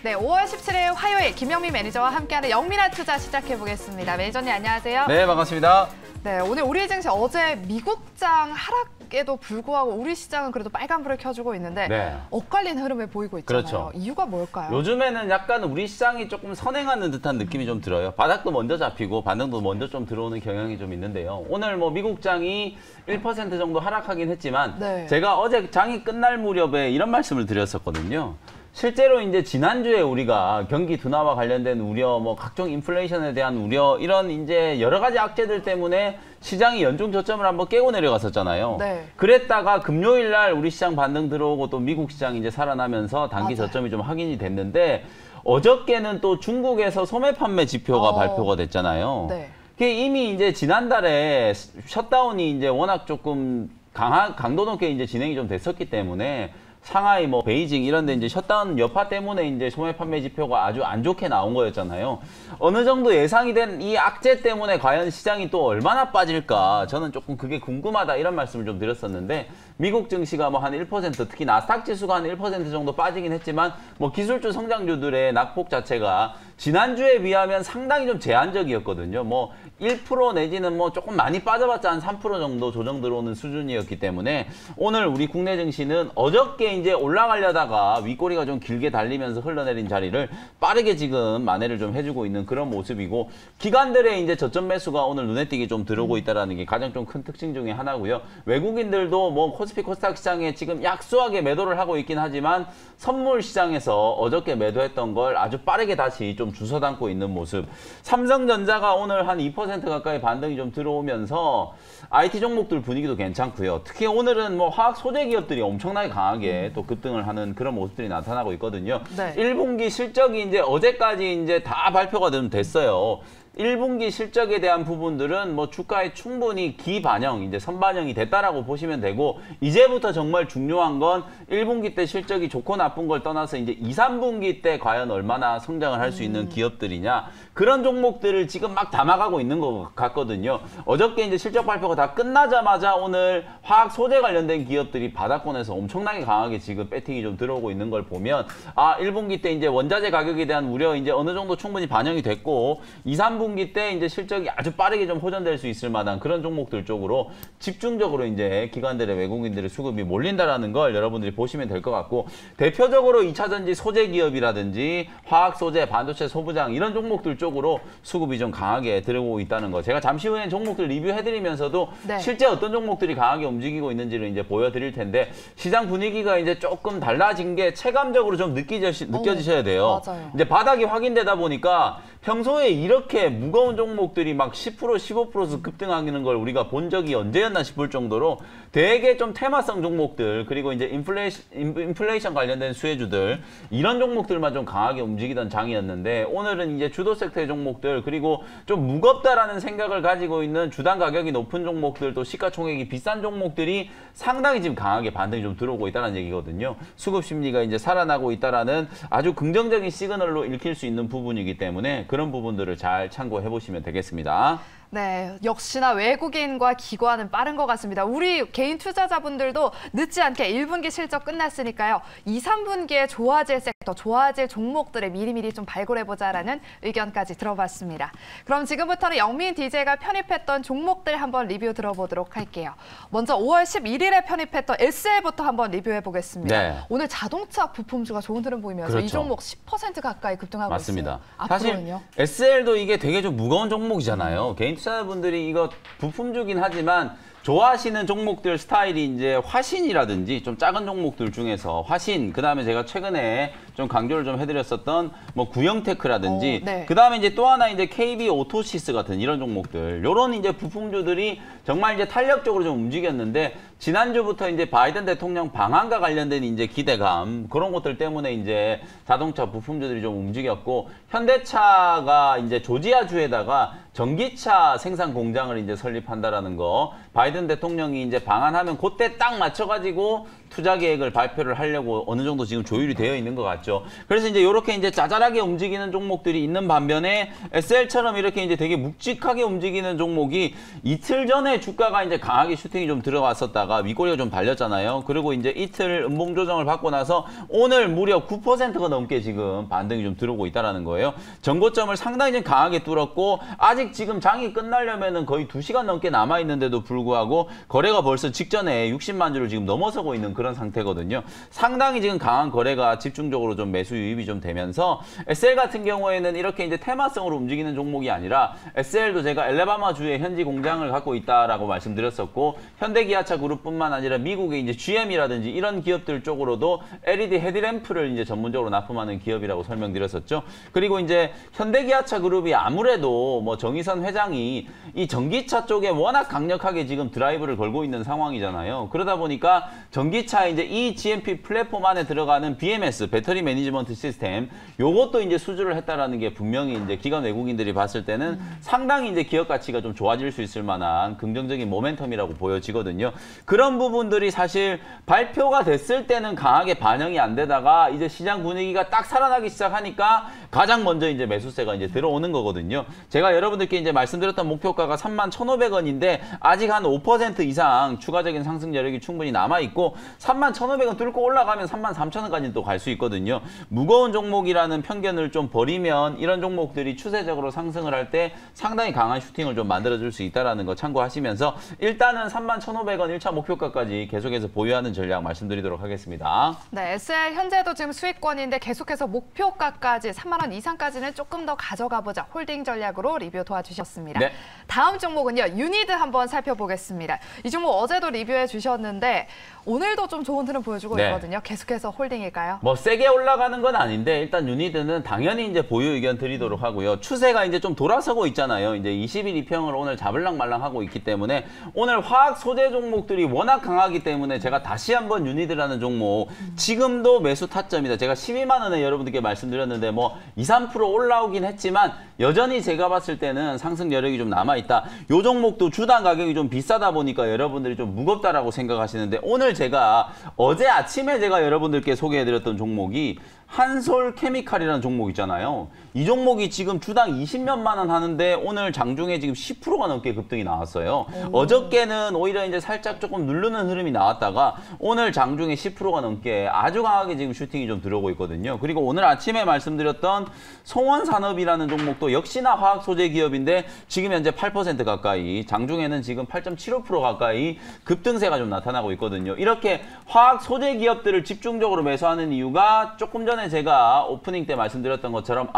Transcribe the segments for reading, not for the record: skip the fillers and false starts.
네, 5월 17일 화요일 김영민 매니저와 함께하는 영민한 투자 시작해보겠습니다. 매니저님 안녕하세요. 네, 반갑습니다. 네, 오늘 우리 증시 어제 미국장 하락에도 불구하고 우리 시장은 그래도 빨간불을 켜주고 있는데 네. 엇갈린 흐름을 보이고 있잖아요. 그렇죠. 이유가 뭘까요? 요즘에는 약간 우리 시장이 조금 선행하는 듯한 느낌이 좀 들어요. 바닥도 먼저 잡히고 반등도 먼저 좀 들어오는 경향이 좀 있는데요. 오늘 뭐 미국장이 1% 정도 하락하긴 했지만 네. 제가 어제 장이 끝날 무렵에 이런 말씀을 드렸었거든요. 실제로 이제 지난주에 우리가 경기 둔화와 관련된 우려, 뭐 각종 인플레이션에 대한 우려, 이런 이제 여러 가지 악재들 때문에 시장이 연중 저점을 한번 깨고 내려갔었잖아요. 네. 그랬다가 금요일 날 우리 시장 반등 들어오고 또 미국 시장이 이제 살아나면서 단기 맞아요. 저점이 좀 확인이 됐는데 어저께는 또 중국에서 소매 판매 지표가 발표가 됐잖아요. 네. 그게 이미 이제 지난달에 셧다운이 이제 워낙 조금 강도 높게 이제 진행이 좀 됐었기 때문에 상하이, 뭐 베이징 이런 데 이제 셧다운 여파 때문에 이제 소매 판매 지표가 아주 안 좋게 나온 거였잖아요. 어느 정도 예상이 된 이 악재 때문에 과연 시장이 또 얼마나 빠질까? 저는 조금 그게 궁금하다 이런 말씀을 좀 드렸었는데 미국 증시가 뭐 한 1%, 특히 나스닥 지수가 한 1% 정도 빠지긴 했지만 뭐 기술주 성장주들의 낙폭 자체가 지난주에 비하면 상당히 좀 제한적이었거든요. 뭐 1% 내지는 뭐 조금 많이 빠져봤자 한 3% 정도 조정 들어오는 수준이었기 때문에 오늘 우리 국내 증시는 어저께 이제 올라가려다가 윗꼬리가 좀 길게 달리면서 흘러내린 자리를 빠르게 지금 만회를 좀 해주고 있는 그런 모습이고 기관들의 이제 저점 매수가 오늘 눈에 띄게 좀 들어오고 있다는 게 가장 좀 큰 특징 중에 하나고요. 외국인들도 뭐 코스피 코스닥 시장에 지금 약소하게 매도를 하고 있긴 하지만 선물 시장에서 어저께 매도했던 걸 아주 빠르게 다시 좀 주워 담고 있는 모습. 삼성전자가 오늘 한 2% 가까이 반등이 좀 들어오면서 IT 종목들 분위기도 괜찮고요. 특히 오늘은 뭐 화학 소재 기업들이 엄청나게 강하게 또 급등을 하는 그런 모습들이 나타나고 있거든요. 네. 1분기 실적이 이제 어제까지 이제 다 발표가 좀 됐어요. 1분기 실적에 대한 부분들은 뭐 주가에 충분히 기반영, 이제 선반영이 됐다라고 보시면 되고 이제부터 정말 중요한 건 1분기 때 실적이 좋고 나쁜 걸 떠나서 이제 2, 3분기 때 과연 얼마나 성장을 할 수 있는 기업들이냐 그런 종목들을 지금 막 담아가고 있는 것 같거든요. 어저께 이제 실적 발표가 다 끝나자마자 오늘 화학 소재 관련된 기업들이 바닥권에서 엄청나게 강하게 지금 배팅이 좀 들어오고 있는 걸 보면 아 1분기 때 이제 원자재 가격에 대한 우려 이제 어느 정도 충분히 반영이 됐고 2, 3분기 때 이제 실적이 아주 빠르게 좀 호전될 수 있을 만한 그런 종목들 쪽으로 집중적으로 이제 기관들의 외국인들의 수급이 몰린다라는 걸 여러분들이 보시면 될 것 같고 대표적으로 2차전지 소재 기업이라든지 화학 소재, 반도체 소부장 이런 종목들 쪽으로 수급이 좀 강하게 들어오고 있다는 거. 제가 잠시 후에 종목들 리뷰해드리면서도 네. 실제 어떤 종목들이 강하게 움직이고 있는지를 이제 보여드릴 텐데 시장 분위기가 이제 조금 달라진 게 체감적으로 좀 느껴지셔야 돼요. 맞아요. 이제 바닥이 확인되다 보니까 평소에 이렇게 무거운 종목들이 막 10%, 15% 급등하는 걸 우리가 본 적이 언제였나 싶을 정도로 되게 좀 테마성 종목들 그리고 이제 인플레이션 관련된 수혜주들 이런 종목들만 좀 강하게 움직이던 장이었는데 오늘은 이제 주도 섹터의 종목들 그리고 좀 무겁다라는 생각을 가지고 있는 주당 가격이 높은 종목들 또 시가총액이 비싼 종목들이 상당히 지금 강하게 반등이 좀 들어오고 있다는 얘기거든요. 수급 심리가 이제 살아나고 있다라는 아주 긍정적인 시그널로 읽힐 수 있는 부분이기 때문에 그런 부분들을 잘 참고해 보시면 되겠습니다. 네, 역시나 외국인과 기관은 빠른 것 같습니다. 우리 개인 투자자분들도 늦지 않게 1분기 실적 끝났으니까요. 2, 3분기에 좋아질 섹터, 좋아질 종목들을 미리미리 좀 발굴해보자라는 의견까지 들어봤습니다. 그럼 지금부터는 영민 DJ가 편입했던 종목들 한번 리뷰 들어보도록 할게요. 먼저 5월 11일에 편입했던 SL부터 한번 리뷰해보겠습니다. 네. 오늘 자동차 부품주가 좋은 흐름 보이면서 그렇죠. 이 종목 10% 가까이 급등하고 맞습니다. 있어요. 사실 앞으로는요? SL도 이게 되게 좀 무거운 종목이잖아요. 개인 투자자분들이 이거 부품주긴 하지만 좋아하시는 종목들 스타일이 이제 화신이라든지 좀 작은 종목들 중에서 화신, 그 다음에 제가 최근에 좀 강조를 좀 해드렸었던 뭐 구형테크라든지 네. 그 다음에 이제 또 하나 이제 KB 오토시스 같은 이런 종목들 요런 이제 부품주들이 정말 이제 탄력적으로 좀 움직였는데 지난주부터 이제 바이든 대통령 방한과 관련된 이제 기대감 그런 것들 때문에 이제 자동차 부품주들이 좀 움직였고 현대차가 이제 조지아주에다가 전기차 생산 공장을 이제 설립한다라는 거 바이든 대통령이 이제 방한하면 그때 딱 맞춰가지고 투자 계획을 발표를 하려고 어느 정도 지금 조율이 되어 있는 것 같죠. 그래서 이제 이렇게 이제 짜잘하게 움직이는 종목들이 있는 반면에 SL처럼 이렇게 이제 되게 묵직하게 움직이는 종목이 이틀 전에 주가가 이제 강하게 슈팅이 좀 들어갔었다가 윗꼬리가 좀 달렸잖아요. 그리고 이제 이틀 음봉 조정을 받고 나서 오늘 무려 9%가 넘게 지금 반등이 좀 들어오고 있다는 거예요. 전고점을 상당히 좀 강하게 뚫었고 아직 지금 장이 끝나려면은 거의 2시간 넘게 남아 있는데도 불구하고 거래가 벌써 직전에 60만 주를 지금 넘어서고 있는 그런 상태거든요. 상당히 지금 강한 거래가 집중적으로 좀 매수 유입이 좀 되면서 SL 같은 경우에는 이렇게 이제 테마성으로 움직이는 종목이 아니라 SL도 제가 엘레바마 주에 현지 공장을 갖고 있다라고 말씀드렸었고 현대기아차 그룹뿐만 아니라 미국의 이제 GM이라든지 이런 기업들 쪽으로도 LED 헤드램프를 이제 전문적으로 납품하는 기업이라고 설명드렸었죠. 그리고 이제 현대기아차 그룹이 아무래도 뭐 정의선 회장이 이 전기차 쪽에 워낙 강력하게 지금 드라이브를 걸고 있는 상황이잖아요. 그러다 보니까 전기차 이제 이 GMP 플랫폼 안에 들어가는 BMS 배터리 매니지먼트 시스템 요것도 이제 수주를 했다라는 게 분명히 이제 기관 외국인들이 봤을 때는 상당히 이제 기업 가치가 좀 좋아질 수 있을 만한 긍정적인 모멘텀이라고 보여지거든요. 그런 부분들이 사실 발표가 됐을 때는 강하게 반영이 안 되다가 이제 시장 분위기가 딱 살아나기 시작하니까 가장 먼저 이제 매수세가 이제 들어오는 거거든요. 제가 여러분들께 이제 말씀드렸던 목표가가 31,500원인데 아직 한 5% 이상 추가적인 상승 여력이 충분히 남아 있고 31,500원 뚫고 올라가면 33,000원까지는 또 갈 수 있거든요. 무거운 종목이라는 편견을 좀 버리면 이런 종목들이 추세적으로 상승을 할 때 상당히 강한 슈팅을 좀 만들어줄 수 있다는 거 참고하시면서 일단은 31,500원 1차 목표가까지 계속해서 보유하는 전략 말씀드리도록 하겠습니다. 네, SL 현재도 지금 수익권인데 계속해서 목표가까지 3만 원 이상까지는 조금 더 가져가 보자. 홀딩 전략으로 리뷰 도와주셨습니다. 네. 다음 종목은요. 유니드 한번 살펴보겠습니다. 이 종목 어제도 리뷰해 주셨는데 오늘도 좀 좋은 흐름 보여주고 네. 있거든요. 계속해서 홀딩일까요? 뭐 세게 올라가는 건 아닌데 일단 유니드는 당연히 이제 보유 의견 드리도록 하고요. 추세가 이제 좀 돌아서고 있잖아요. 이제 20일 이평을 오늘 잡을랑 말랑 하고 있기 때문에 오늘 화학 소재 종목들이 워낙 강하기 때문에 제가 다시 한번 유니드라는 종목 지금도 매수 타점이다. 제가 12만 원에 여러분들께 말씀드렸는데 뭐 2, 3% 올라오긴 했지만 여전히 제가 봤을 때는 상승 여력이 좀 남아 있다. 요 종목도 주당 가격이 좀 비싸다 보니까 여러분들이 좀 무겁다라고 생각하시는데 오늘 제가 어제 아침에 제가 여러분들께 소개해드렸던 종목이 한솔 케미칼이라는 종목 있잖아요. 이 종목이 지금 주당 20몇만 원 하는데 오늘 장중에 지금 10%가 넘게 급등이 나왔어요. 어저께는 오히려 이제 살짝 조금 누르는 흐름이 나왔다가 오늘 장중에 10%가 넘게 아주 강하게 지금 슈팅이 좀 들어오고 있거든요. 그리고 오늘 아침에 말씀드렸던 송원산업이라는 종목도 역시나 화학 소재 기업인데 지금 현재 8% 가까이 장중에는 지금 8.75% 가까이 급등세가 좀 나타나고 있거든요. 이렇게 화학 소재 기업들을 집중적으로 매수하는 이유가 조금 전에 제가 오프닝 때 말씀드렸던 것처럼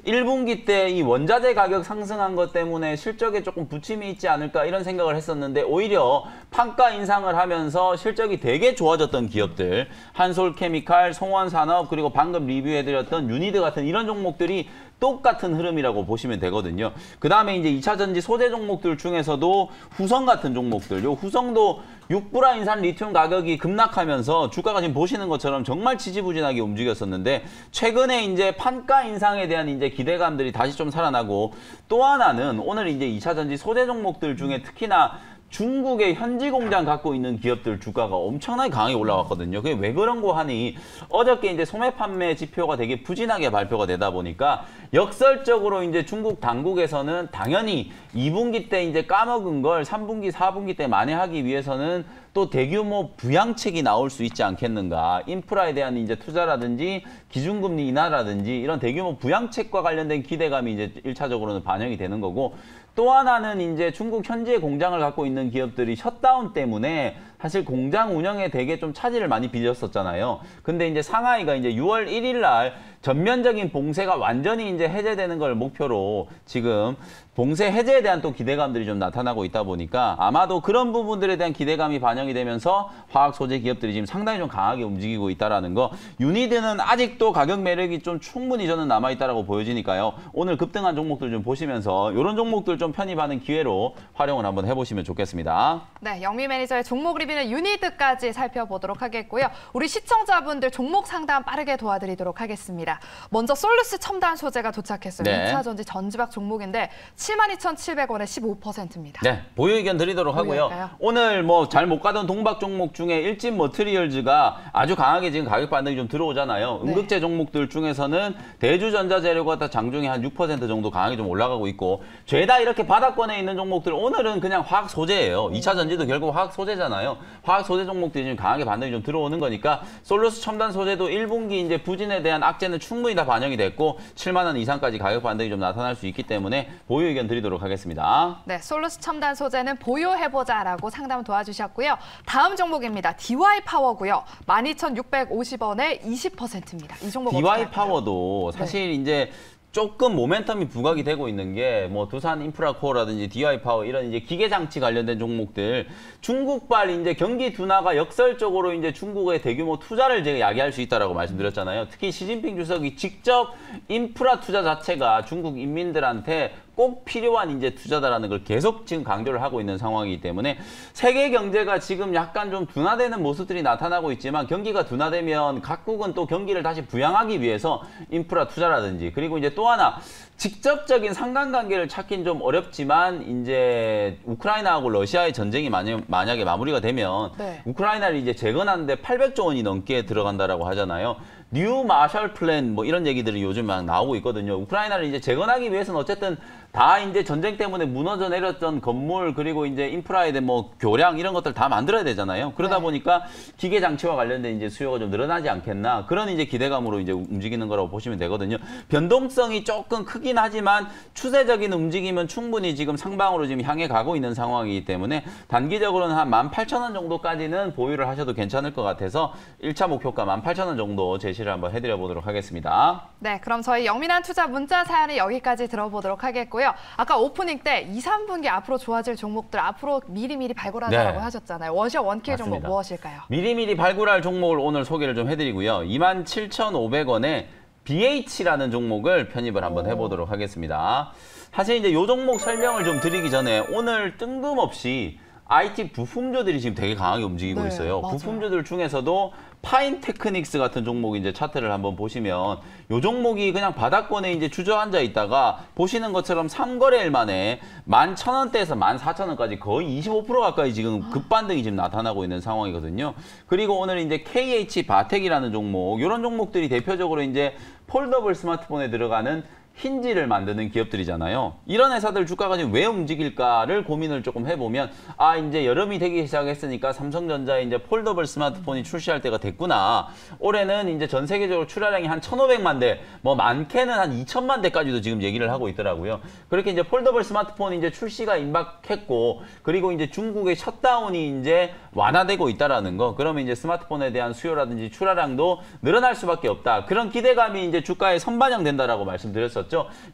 1분기 때 이 원자재 가격 상승한 것 때문에 실적에 조금 부침이 있지 않을까 이런 생각을 했었는데 오히려 판가 인상을 하면서 실적이 되게 좋아졌던 기업들 한솔케미칼, 송원산업 그리고 방금 리뷰해드렸던 유니드 같은 이런 종목들이 똑같은 흐름이라고 보시면 되거든요. 그 다음에 이제 2차 전지 소재 종목들 중에서도 후성 같은 종목들, 요 후성도 6불화 인산 리튬 가격이 급락하면서 주가가 지금 보시는 것처럼 정말 지지부진하게 움직였었는데 최근에 이제 판가 인상에 대한 이제 기대감들이 다시 좀 살아나고 또 하나는 오늘 이제 2차 전지 소재 종목들 중에 특히나 중국의 현지 공장 갖고 있는 기업들 주가가 엄청나게 강하게 올라왔거든요. 그게 왜 그런 거 하니 어저께 이제 소매 판매 지표가 되게 부진하게 발표가 되다 보니까 역설적으로 이제 중국 당국에서는 당연히 2분기 때 이제 까먹은 걸 3분기, 4분기 때 만회하기 위해서는 또 대규모 부양책이 나올 수 있지 않겠는가. 인프라에 대한 이제 투자라든지 기준금리 인하라든지 이런 대규모 부양책과 관련된 기대감이 이제 1차적으로는 반영이 되는 거고 또 하나는 이제 중국 현지에 공장을 갖고 있는 기업들이 셧다운 때문에 사실 공장 운영에 되게 좀 차질을 많이 빚었었잖아요. 근데 이제 상하이가 이제 6월 1일 날 전면적인 봉쇄가 완전히 이제 해제되는 걸 목표로 지금 봉쇄 해제에 대한 또 기대감들이 좀 나타나고 있다 보니까 아마도 그런 부분들에 대한 기대감이 반영이 되면서 화학 소재 기업들이 지금 상당히 좀 강하게 움직이고 있다라는 거. 유니드는 아직도 가격 매력이 좀 충분히 저는 남아 있다라고 보여지니까요. 오늘 급등한 종목들 좀 보시면서 이런 종목들 좀 편입하는 기회로 활용을 한번 해보시면 좋겠습니다. 네, 영미 매니저의 종목 리뷰는 유니드까지 살펴보도록 하겠고요. 우리 시청자분들 종목 상담 빠르게 도와드리도록 하겠습니다. 먼저 솔루스 첨단 소재가 도착했어요. 네. 2차 전지 전지박 종목인데 72,700원에 15%입니다. 네, 보유 의견 드리도록 하고요. 보유할까요? 오늘 뭐 잘 못 가던 동박 종목 중에 일진 머티리얼즈가 아주 강하게 지금 가격 반등이 좀 들어오잖아요. 네. 음극재 종목들 중에서는 대주전자재료가 다 장중에 한 6% 정도 강하게 좀 올라가고 있고, 죄다 이렇게 바닥권에 있는 종목들 오늘은 그냥 화학 소재예요. 2차 전지도 결국 화학 소재잖아요. 화학 소재 종목들이 지금 강하게 반등이 좀 들어오는 거니까 솔루스 첨단 소재도 1분기 이제 부진에 대한 악재는 충분히 다 반영이 됐고 7만 원 이상까지 가격 반등이 좀 나타날 수 있기 때문에 보유 의견 드리도록 하겠습니다. 네, 솔루스 첨단 소재는 보유해보자라고 상담 도와주셨고요. 다음 종목입니다. DY 파워고요. 12,650원에 20%입니다. 이 종목 DY 어떻게 할까요? 파워도 사실 이제 조금 모멘텀이 부각이 되고 있는 게 뭐 두산 인프라코어라든지 DY 파워 이런 이제 기계 장치 관련된 종목들, 중국발 이제 경기 둔화가 역설적으로 이제 중국의 대규모 투자를 제가 야기할 수 있다라고 말씀드렸잖아요. 특히 시진핑 주석이 직접 인프라 투자 자체가 중국 인민들한테 꼭 필요한 이제 투자다라는 걸 계속 지금 강조를 하고 있는 상황이기 때문에 세계 경제가 지금 약간 좀 둔화되는 모습들이 나타나고 있지만, 경기가 둔화되면 각국은 또 경기를 다시 부양하기 위해서 인프라 투자라든지, 그리고 이제 또 하나 직접적인 상관관계를 찾긴 좀 어렵지만 이제 우크라이나하고 러시아의 전쟁이 만약에 마무리가 되면 네. 우크라이나를 이제 재건하는데 800조 원이 넘게 들어간다라고 하잖아요. 뉴 마셜 플랜 뭐 이런 얘기들이 요즘 막 나오고 있거든요. 우크라이나를 이제 재건하기 위해서는 어쨌든 다 이제 전쟁 때문에 무너져 내렸던 건물, 그리고 이제 인프라에 대한 뭐 교량 이런 것들 다 만들어야 되잖아요. 그러다 네. 보니까 기계 장치와 관련된 이제 수요가 좀 늘어나지 않겠나, 그런 이제 기대감으로 이제 움직이는 거라고 보시면 되거든요. 변동성이 조금 크긴 하지만 추세적인 움직임은 충분히 지금 상방으로 지금 향해 가고 있는 상황이기 때문에 단기적으로는 한 18,000원 정도까지는 보유를 하셔도 괜찮을 것 같아서 1차 목표가 18,000원 정도 제시를 한번 해드려 보도록 하겠습니다. 네, 그럼 저희 영민한 투자 문자 사연은 여기까지 들어보도록 하겠고요. 아까 오프닝 때 2, 3분기 앞으로 좋아질 종목들 앞으로 미리미리 발굴하자라고 네. 하셨잖아요. 워셔 원킬 종목 맞습니다. 무엇일까요? 미리미리 발굴할 종목을 오늘 소개를 좀 해드리고요. 27,500원에 BH라는 종목을 편입을 한번 해보도록 하겠습니다. 사실 이제 이 종목 설명을 좀 드리기 전에 오늘 뜬금없이 IT 부품주들이 지금 되게 강하게 움직이고 네, 있어요. 맞아요. 부품주들 중에서도 파인테크닉스 같은 종목 이제 차트를 한번 보시면 이 종목이 그냥 바닥권에 이제 주저앉아 있다가 보시는 것처럼 3거래일 만에 11,000원대에서 14,000원까지 거의 25% 가까이 지금 급반등이 지금 나타나고 있는 상황이거든요. 그리고 오늘 이제 KH 바텍이라는 종목, 이런 종목들이 대표적으로 이제 폴더블 스마트폰에 들어가는 힌지를 만드는 기업들이잖아요. 이런 회사들 주가가 지금 왜 움직일까를 고민을 조금 해보면, 아, 이제 여름이 되기 시작했으니까 삼성전자의 이제 폴더블 스마트폰이 출시할 때가 됐구나. 올해는 이제 전 세계적으로 출하량이 한 1,500만 대, 뭐 많게는 한 2,000만 대까지도 지금 얘기를 하고 있더라고요. 그렇게 이제 폴더블 스마트폰이 이제 출시가 임박했고, 그리고 이제 중국의 셧다운이 이제 완화되고 있다라는 거. 그러면 이제 스마트폰에 대한 수요라든지 출하량도 늘어날 수밖에 없다. 그런 기대감이 이제 주가에 선반영된다라고 말씀드렸었죠.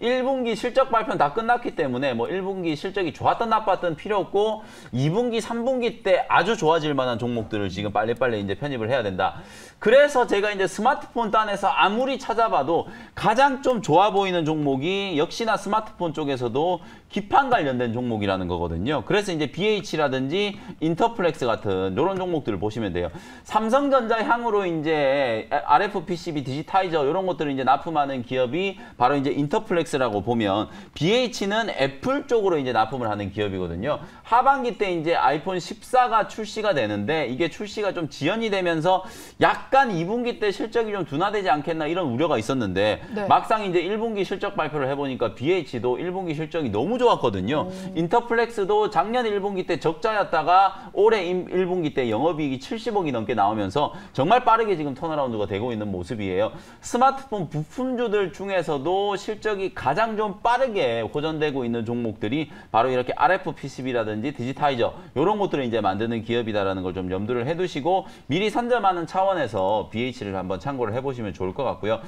1분기 실적 발표는 다 끝났기 때문에 뭐 1분기 실적이 좋았던 나빴던 필요 없고 2분기, 3분기 때 아주 좋아질 만한 종목들을 지금 빨리빨리 이제 편입을 해야 된다. 그래서 제가 이제 스마트폰 단에서 아무리 찾아봐도 가장 좀 좋아 보이는 종목이 역시나 스마트폰 쪽에서도 기판 관련된 종목이라는 거거든요. 그래서 이제 BH라든지 인터플렉스 같은 이런 종목들을 보시면 돼요. 삼성전자 향으로 이제 RFPCB 디지타이저 이런 것들을 이제 납품하는 기업이 바로 이제 인터플렉스라고 보면, BH는 애플 쪽으로 이제 납품을 하는 기업이거든요. 하반기 때 이제 아이폰 14가 출시가 되는데 이게 출시가 좀 지연이 되면서 약간 2분기 때 실적이 좀 둔화되지 않겠나 이런 우려가 있었는데 네. 막상 이제 1분기 실적 발표를 해보니까 BH도 1분기 실적이 너무 좋았거든요. 인터플렉스도 작년 1분기 때 적자였다가 올해 1분기 때 영업이익이 70억이 넘게 나오면서 정말 빠르게 지금 턴어라운드가 되고 있는 모습이에요. 스마트폰 부품주들 중에서도 실적이 가장 좀 빠르게 호전되고 있는 종목들이 바로 이렇게 RFPCB라든지 디지타이저 이런 것들을 이제 만드는 기업이다라는 걸 좀 염두를 해두시고 미리 선점하는 차원에서 BH를 한번 참고를 해보시면 좋을 것 같고요.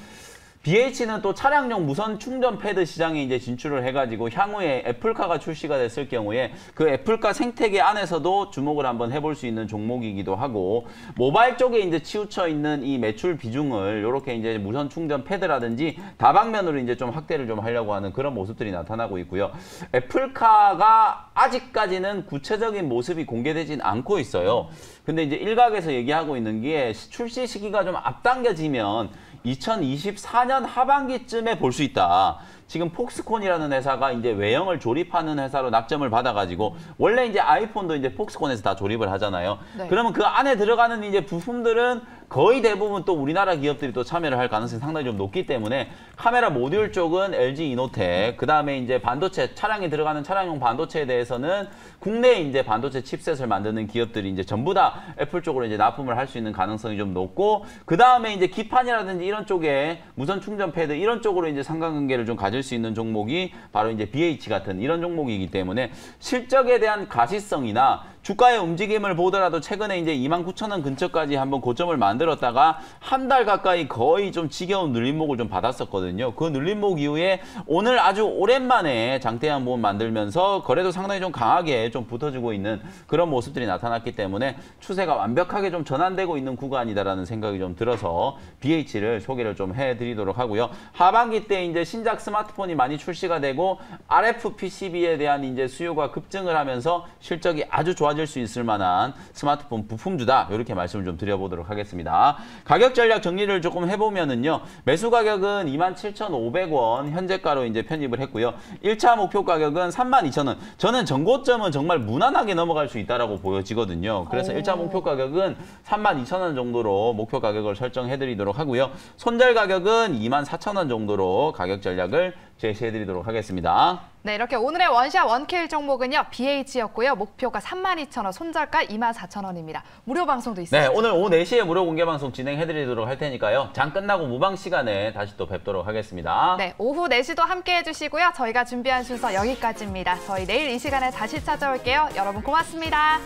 BH는 또 차량용 무선 충전 패드 시장에 이제 진출을 해가지고 향후에 애플카가 출시가 됐을 경우에 그 애플카 생태계 안에서도 주목을 한번 해볼 수 있는 종목이기도 하고, 모바일 쪽에 이제 치우쳐 있는 이 매출 비중을 이렇게 이제 무선 충전 패드라든지 다방면으로 이제 좀 확대를 좀 하려고 하는 그런 모습들이 나타나고 있고요. 애플카가 아직까지는 구체적인 모습이 공개되진 않고 있어요. 근데 이제 일각에서 얘기하고 있는 게 출시 시기가 좀 앞당겨지면 2024년 하반기쯤에 볼 수 있다. 지금 폭스콘이라는 회사가 이제 외형을 조립하는 회사로 낙점을 받아가지고, 원래 이제 아이폰도 이제 폭스콘에서 다 조립을 하잖아요. 네. 그러면 그 안에 들어가는 이제 부품들은 거의 대부분 또 우리나라 기업들이 또 참여를 할 가능성이 상당히 좀 높기 때문에, 카메라 모듈 쪽은 LG 이노텍, 그 다음에 이제 반도체, 차량에 들어가는 차량용 반도체에 대해서는 국내에 이제 반도체 칩셋을 만드는 기업들이 이제 전부 다 애플 쪽으로 이제 납품을 할 수 있는 가능성이 좀 높고, 그 다음에 이제 기판이라든지 이런 쪽에 무선 충전 패드 이런 쪽으로 이제 상관관계를 좀 가질 수 있는 종목이 바로 이제 BH 같은 이런 종목이기 때문에, 실적에 대한 가시성이나 주가의 움직임을 보더라도 최근에 이제 29,000원 근처까지 한번 고점을 만들었다가 한 달 가까이 거의 좀 지겨운 눌림목을 좀 받았었거든요. 그 눌림목 이후에 오늘 아주 오랜만에 장대 한번 만들면서 거래도 상당히 좀 강하게 좀 붙어주고 있는 그런 모습들이 나타났기 때문에 추세가 완벽하게 좀 전환되고 있는 구간이다라는 생각이 좀 들어서 BH를 소개를 좀 해드리도록 하고요. 하반기 때 이제 신작 스마트폰이 많이 출시가 되고 RF PCB에 대한 이제 수요가 급증을 하면서 실적이 아주 좋아질 수 있을 만한 스마트폰 부품주다, 이렇게 말씀을 좀 드려보도록 하겠습니다. 가격 전략 정리를 조금 해보면은요, 매수 가격은 27,500원 현재가로 이제 편입을 했고요. 1차 목표 가격은 32,000원. 저는 전고점은 정말 무난하게 넘어갈 수 있다라고 보여지거든요. 그래서 1차 목표 가격은 32,000원 정도로 목표 가격을 설정해드리도록 하고요. 손절 가격은 24,000원 정도로 가격 전략을 제시해드리도록 하겠습니다. 네, 이렇게 오늘의 원샷 원킬 종목은요, BH였고요. 목표가 32,000원, 손절가 24,000원입니다. 무료 방송도 있습니다. 네, 오늘 오후 4시에 무료 공개 방송 진행해드리도록 할 테니까요. 장 끝나고 무방 시간에 다시 또 뵙도록 하겠습니다. 네, 오후 4시도 함께 해주시고요. 저희가 준비한 순서 여기까지입니다. 저희 내일 이 시간에 다시 찾아올게요. 여러분 고맙습니다.